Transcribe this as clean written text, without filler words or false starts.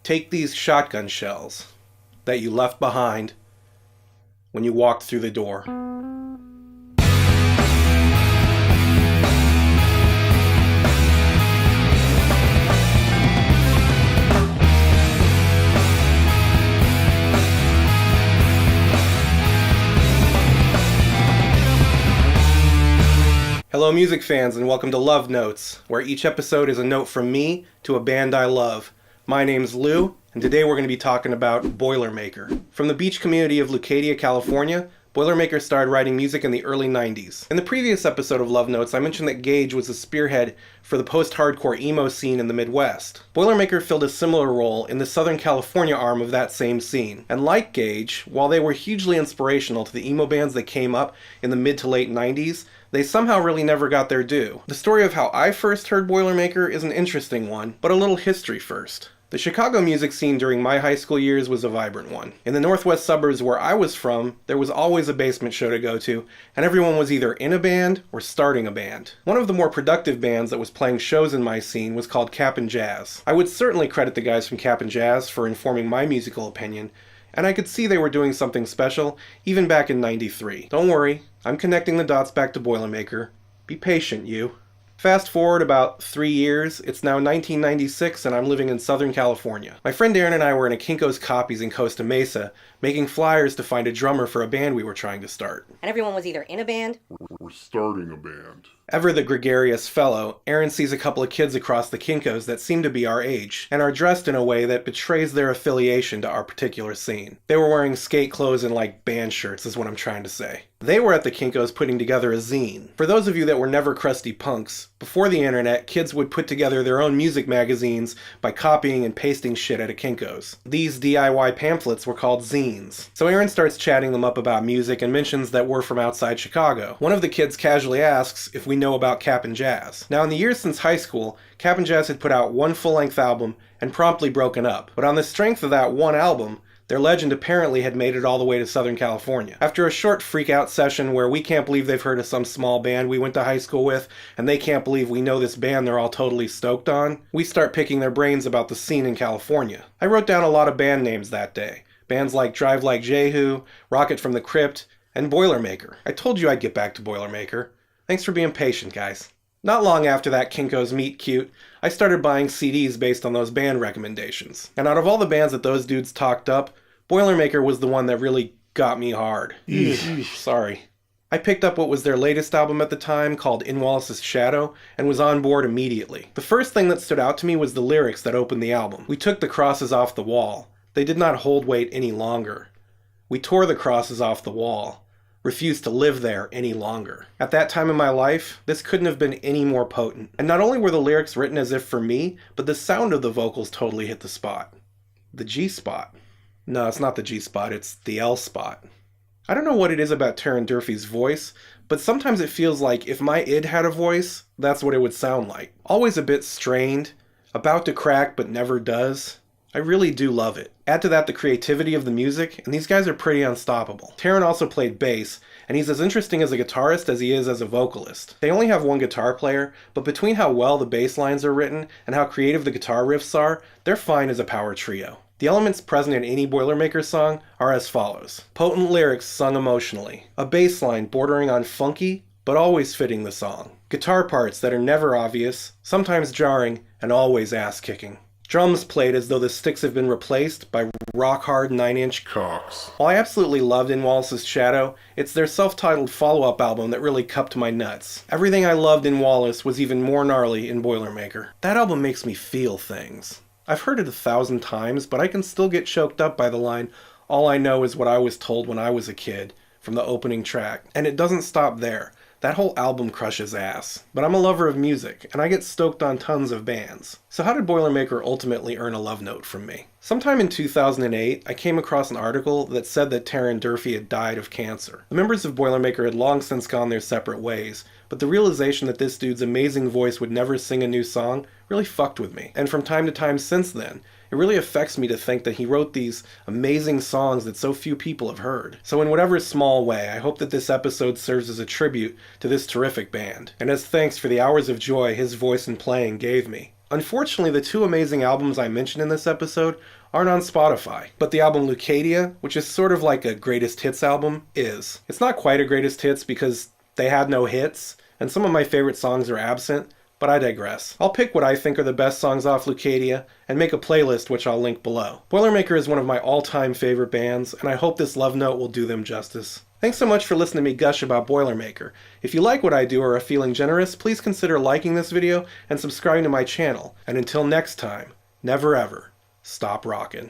Take these shotgun shells that you left behind when you walked through the door. Hello music fans, and welcome to Love Notes, where each episode is a note from me to a band I love. My name's Lou, and today we're going to be talking about Boilermaker. From the beach community of Leucadia, California, Boilermaker started writing music in the early 90s. In the previous episode of Love Notes, I mentioned that Gage was a spearhead for the post-hardcore emo scene in the Midwest. Boilermaker filled a similar role in the Southern California arm of that same scene. And like Gage, while they were hugely inspirational to the emo bands that came up in the mid to late 90s, they somehow really never got their due. The story of how I first heard Boilermaker is an interesting one, but a little history first. The Chicago music scene during my high school years was a vibrant one. In the northwest suburbs where I was from, there was always a basement show to go to, and everyone was either in a band or starting a band. One of the more productive bands that was playing shows in my scene was called Cap'n Jazz. I would certainly credit the guys from Cap'n Jazz for informing my musical opinion, and I could see they were doing something special even back in '93. Don't worry, I'm connecting the dots back to Boilermaker. Be patient, you. Fast forward about 3 years, it's now 1996 and I'm living in Southern California. My friend Aaron and I were in a Kinko's Copies in Costa Mesa, making flyers to find a drummer for a band we were trying to start. And everyone was either in a band or starting a band. Ever the gregarious fellow, Aaron sees a couple of kids across the Kinko's that seem to be our age, and are dressed in a way that betrays their affiliation to our particular scene. They were wearing skate clothes and like band shirts is what I'm trying to say. They were at the Kinko's putting together a zine. For those of you that were never crusty punks, before the internet, kids would put together their own music magazines by copying and pasting shit at a Kinko's. These DIY pamphlets were called zines. So Aaron starts chatting them up about music and mentions that we're from outside Chicago. One of the kids casually asks if we know about Cap'n Jazz. Now in the years since high school, Cap'n Jazz had put out one full-length album and promptly broken up. But on the strength of that one album, their legend apparently had made it all the way to Southern California. After a short freak-out session where we can't believe they've heard of some small band we went to high school with, and they can't believe we know this band they're all totally stoked on, we start picking their brains about the scene in California. I wrote down a lot of band names that day. Bands like Drive Like Jehu, Rocket from the Crypt, and Boilermaker. I told you I'd get back to Boilermaker. Thanks for being patient, guys. Not long after that Kinko's Meet Cute, I started buying CDs based on those band recommendations. And out of all the bands that those dudes talked up, Boilermaker was the one that really got me hard. Sorry. I picked up what was their latest album at the time, called In Wallace's Shadow, and was on board immediately. The first thing that stood out to me was the lyrics that opened the album. We took the crosses off the wall. They did not hold weight any longer. We tore the crosses off the wall. Refused to live there any longer. At that time in my life, this couldn't have been any more potent. And not only were the lyrics written as if for me, but the sound of the vocals totally hit the spot. The G spot. No, it's not the G spot, it's the L spot. I don't know what it is about Terrin Durfey's voice, but sometimes it feels like if my id had a voice, that's what it would sound like. Always a bit strained, about to crack but never does. I really do love it. Add to that the creativity of the music, and these guys are pretty unstoppable. Terrin also played bass, and he's as interesting as a guitarist as he is as a vocalist. They only have one guitar player, but between how well the bass lines are written and how creative the guitar riffs are, they're fine as a power trio. The elements present in any Boilermaker song are as follows. Potent lyrics sung emotionally. A bass line bordering on funky, but always fitting the song. Guitar parts that are never obvious, sometimes jarring, and always ass-kicking. Drums played as though the sticks have been replaced by rock-hard 9-inch cocks. While I absolutely loved In Wallace's Shadow, it's their self-titled follow-up album that really cupped my nuts. Everything I loved in Wallace was even more gnarly in Boilermaker. That album makes me feel things. I've heard it 1,000 times, but I can still get choked up by the line, "All I know is what I was told when I was a kid," from the opening track. And it doesn't stop there. That whole album crushes ass. But I'm a lover of music, and I get stoked on tons of bands. So how did Boilermaker ultimately earn a love note from me? Sometime in 2008, I came across an article that said that Terrin Durfey had died of cancer. The members of Boilermaker had long since gone their separate ways, but the realization that this dude's amazing voice would never sing a new song really fucked with me. And from time to time since then, it really affects me to think that he wrote these amazing songs that so few people have heard. So in whatever small way, I hope that this episode serves as a tribute to this terrific band, and as thanks for the hours of joy his voice and playing gave me. Unfortunately, the two amazing albums I mentioned in this episode aren't on Spotify, but the album Leucadia, which is sort of like a greatest hits album, is. It's not quite a greatest hits because they had no hits, and some of my favorite songs are absent, but I digress. I'll pick what I think are the best songs off Leucadia and make a playlist which I'll link below. Boilermaker is one of my all-time favorite bands, and I hope this love note will do them justice. Thanks so much for listening to me gush about Boilermaker. If you like what I do or are feeling generous, please consider liking this video and subscribing to my channel. And until next time, never ever stop rockin'.